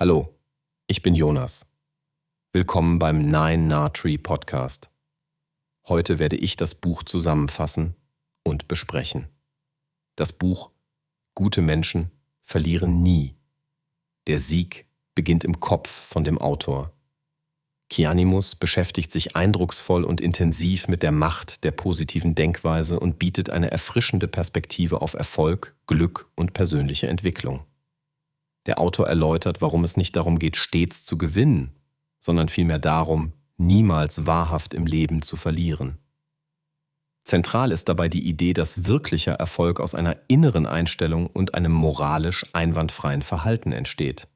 Hallo, ich bin Jonas. Willkommen beim Nine Nine Podcast. Heute werde ich das Buch zusammenfassen und besprechen. Das Buch Gute Menschen verlieren nie. Der Sieg beginnt im Kopf von dem Autor. Kianimus beschäftigt sich eindrucksvoll und intensiv mit der Macht der positiven Denkweise und bietet eine erfrischende Perspektive auf Erfolg, Glück und persönliche Entwicklung. Der Autor erläutert, warum es nicht darum geht, stets zu gewinnen, sondern vielmehr darum, niemals wahrhaft im Leben zu verlieren. Zentral ist dabei die Idee, dass wirklicher Erfolg aus einer inneren Einstellung und einem moralisch einwandfreien Verhalten entsteht.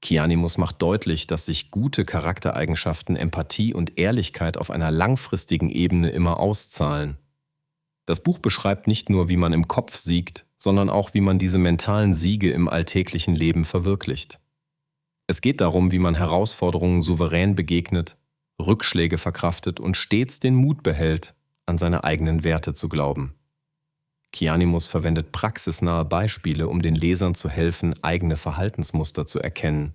Kianimus macht deutlich, dass sich gute Charaktereigenschaften, Empathie und Ehrlichkeit auf einer langfristigen Ebene immer auszahlen. Das Buch beschreibt nicht nur, wie man im Kopf siegt, sondern auch, wie man diese mentalen Siege im alltäglichen Leben verwirklicht. Es geht darum, wie man Herausforderungen souverän begegnet, Rückschläge verkraftet und stets den Mut behält, an seine eigenen Werte zu glauben. Kianimus verwendet praxisnahe Beispiele, um den Lesern zu helfen, eigene Verhaltensmuster zu erkennen,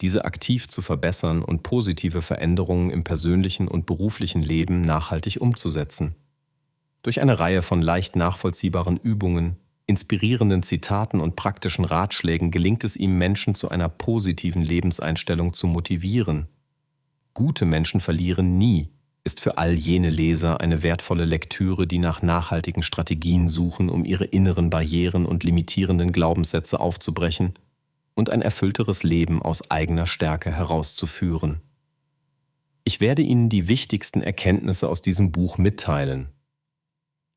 diese aktiv zu verbessern und positive Veränderungen im persönlichen und beruflichen Leben nachhaltig umzusetzen. Durch eine Reihe von leicht nachvollziehbaren Übungen, inspirierenden Zitaten und praktischen Ratschlägen gelingt es ihm, Menschen zu einer positiven Lebenseinstellung zu motivieren. Gute Menschen verlieren nie ist für all jene Leser eine wertvolle Lektüre, die nach nachhaltigen Strategien suchen, um ihre inneren Barrieren und limitierenden Glaubenssätze aufzubrechen und ein erfüllteres Leben aus eigener Stärke herauszuführen. Ich werde Ihnen die wichtigsten Erkenntnisse aus diesem Buch mitteilen.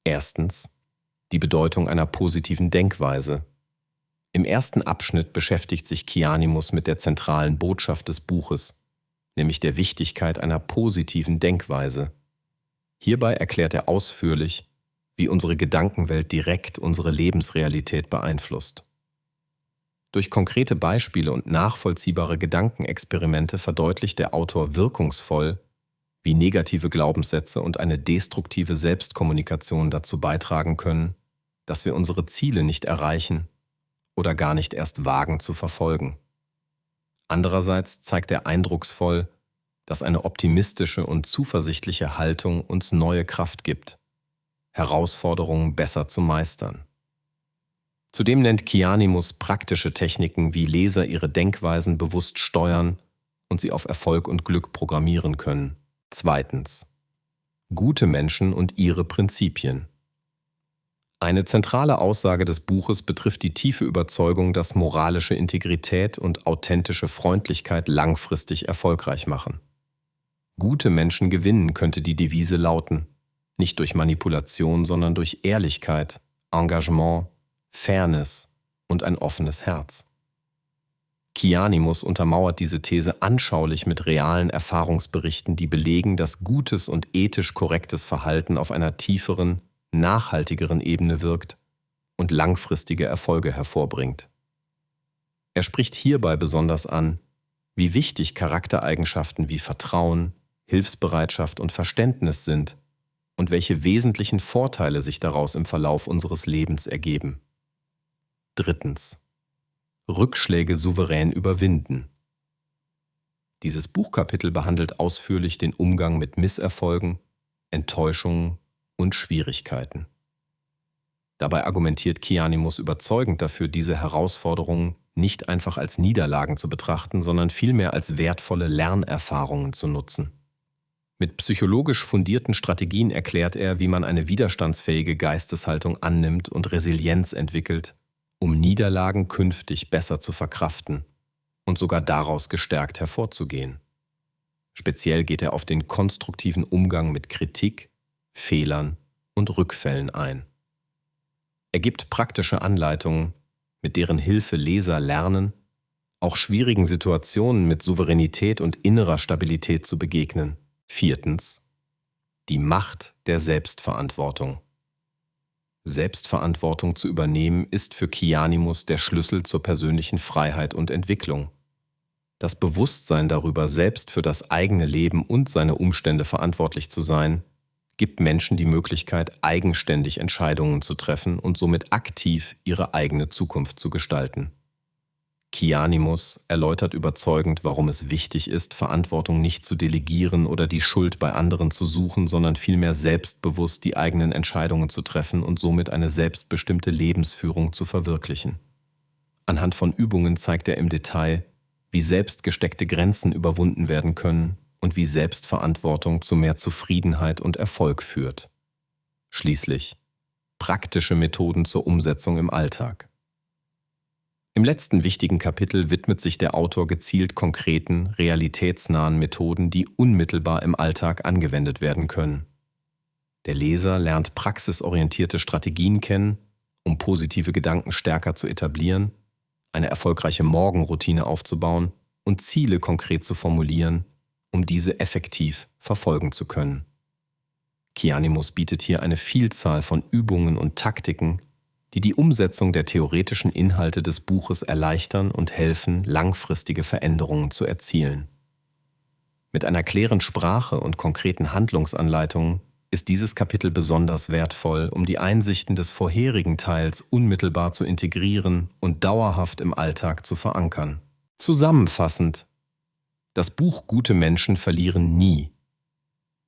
Erstens, die Bedeutung einer positiven Denkweise. Im ersten Abschnitt beschäftigt sich Kianimus mit der zentralen Botschaft des Buches, nämlich der Wichtigkeit einer positiven Denkweise. Hierbei erklärt er ausführlich, wie unsere Gedankenwelt direkt unsere Lebensrealität beeinflusst. Durch konkrete Beispiele und nachvollziehbare Gedankenexperimente verdeutlicht der Autor wirkungsvoll, wie negative Glaubenssätze und eine destruktive Selbstkommunikation dazu beitragen können, dass wir unsere Ziele nicht erreichen oder gar nicht erst wagen zu verfolgen. Andererseits zeigt er eindrucksvoll, dass eine optimistische und zuversichtliche Haltung uns neue Kraft gibt, Herausforderungen besser zu meistern. Zudem nennt Kianimus praktische Techniken, wie Leser ihre Denkweisen bewusst steuern und sie auf Erfolg und Glück programmieren können. Zweitens. Gute Menschen und ihre Prinzipien. Eine zentrale Aussage des Buches betrifft die tiefe Überzeugung, dass moralische Integrität und authentische Freundlichkeit langfristig erfolgreich machen. Gute Menschen gewinnen, könnte die Devise lauten, nicht durch Manipulation, sondern durch Ehrlichkeit, Engagement, Fairness und ein offenes Herz. Kianimus untermauert diese These anschaulich mit realen Erfahrungsberichten, die belegen, dass gutes und ethisch korrektes Verhalten auf einer tieferen, nachhaltigeren Ebene wirkt und langfristige Erfolge hervorbringt. Er spricht hierbei besonders an, wie wichtig Charaktereigenschaften wie Vertrauen, Hilfsbereitschaft und Verständnis sind und welche wesentlichen Vorteile sich daraus im Verlauf unseres Lebens ergeben. Drittens. Rückschläge souverän überwinden. Dieses Buchkapitel behandelt ausführlich den Umgang mit Misserfolgen, Enttäuschungen und Schwierigkeiten. Dabei argumentiert Kianimus überzeugend dafür, diese Herausforderungen nicht einfach als Niederlagen zu betrachten, sondern vielmehr als wertvolle Lernerfahrungen zu nutzen. Mit psychologisch fundierten Strategien erklärt er, wie man eine widerstandsfähige Geisteshaltung annimmt und Resilienz entwickelt, um Niederlagen künftig besser zu verkraften und sogar daraus gestärkt hervorzugehen. Speziell geht er auf den konstruktiven Umgang mit Kritik, Fehlern und Rückfällen ein. Er gibt praktische Anleitungen, mit deren Hilfe Leser lernen, auch schwierigen Situationen mit Souveränität und innerer Stabilität zu begegnen. Viertens. Die Macht der Selbstverantwortung. Selbstverantwortung zu übernehmen ist für Kianimus der Schlüssel zur persönlichen Freiheit und Entwicklung. Das Bewusstsein darüber, selbst für das eigene Leben und seine Umstände verantwortlich zu sein, gibt Menschen die Möglichkeit, eigenständig Entscheidungen zu treffen und somit aktiv ihre eigene Zukunft zu gestalten. Kianimus erläutert überzeugend, warum es wichtig ist, Verantwortung nicht zu delegieren oder die Schuld bei anderen zu suchen, sondern vielmehr selbstbewusst die eigenen Entscheidungen zu treffen und somit eine selbstbestimmte Lebensführung zu verwirklichen. Anhand von Übungen zeigt er im Detail, wie selbst gesteckte Grenzen überwunden werden können und wie Selbstverantwortung zu mehr Zufriedenheit und Erfolg führt. Schließlich praktische Methoden zur Umsetzung im Alltag. Im letzten wichtigen Kapitel widmet sich der Autor gezielt konkreten, realitätsnahen Methoden, die unmittelbar im Alltag angewendet werden können. Der Leser lernt praxisorientierte Strategien kennen, um positive Gedanken stärker zu etablieren, eine erfolgreiche Morgenroutine aufzubauen und Ziele konkret zu formulieren, um diese effektiv verfolgen zu können. Kianimus bietet hier eine Vielzahl von Übungen und Taktiken, die die Umsetzung der theoretischen Inhalte des Buches erleichtern und helfen, langfristige Veränderungen zu erzielen. Mit einer klaren Sprache und konkreten Handlungsanleitungen ist dieses Kapitel besonders wertvoll, um die Einsichten des vorherigen Teils unmittelbar zu integrieren und dauerhaft im Alltag zu verankern. Zusammenfassend: Das Buch Gute Menschen verlieren nie.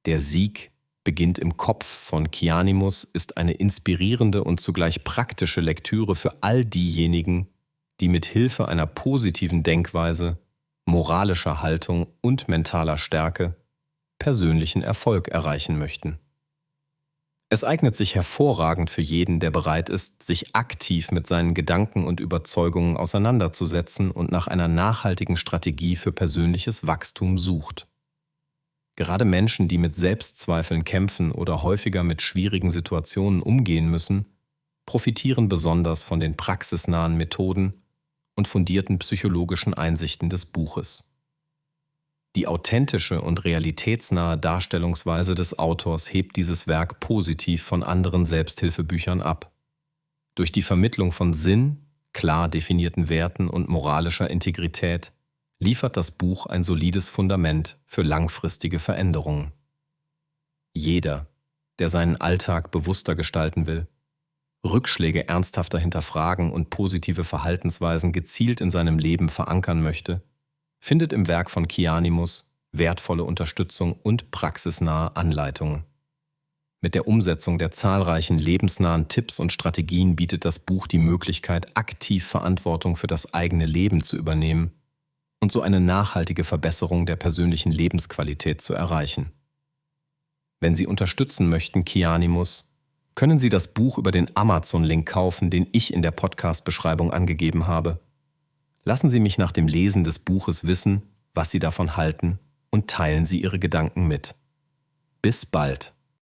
Der Sieg beginnt im Kopf von Kianimus ist eine inspirierende und zugleich praktische Lektüre für all diejenigen, die mit Hilfe einer positiven Denkweise, moralischer Haltung und mentaler Stärke persönlichen Erfolg erreichen möchten. Es eignet sich hervorragend für jeden, der bereit ist, sich aktiv mit seinen Gedanken und Überzeugungen auseinanderzusetzen und nach einer nachhaltigen Strategie für persönliches Wachstum sucht. Gerade Menschen, die mit Selbstzweifeln kämpfen oder häufiger mit schwierigen Situationen umgehen müssen, profitieren besonders von den praxisnahen Methoden und fundierten psychologischen Einsichten des Buches. Die authentische und realitätsnahe Darstellungsweise des Autors hebt dieses Werk positiv von anderen Selbsthilfebüchern ab. Durch die Vermittlung von Sinn, klar definierten Werten und moralischer Integrität liefert das Buch ein solides Fundament für langfristige Veränderungen. Jeder, der seinen Alltag bewusster gestalten will, Rückschläge ernsthafter hinterfragen und positive Verhaltensweisen gezielt in seinem Leben verankern möchte, findet im Werk von Kianimus wertvolle Unterstützung und praxisnahe Anleitungen. Mit der Umsetzung der zahlreichen lebensnahen Tipps und Strategien bietet das Buch die Möglichkeit, aktiv Verantwortung für das eigene Leben zu übernehmen und so eine nachhaltige Verbesserung der persönlichen Lebensqualität zu erreichen. Wenn Sie unterstützen möchten Kianimus, können Sie das Buch über den Amazon-Link kaufen, den ich in der Podcast-Beschreibung angegeben habe. Lassen Sie mich nach dem Lesen des Buches wissen, was Sie davon halten, und teilen Sie Ihre Gedanken mit. Bis bald!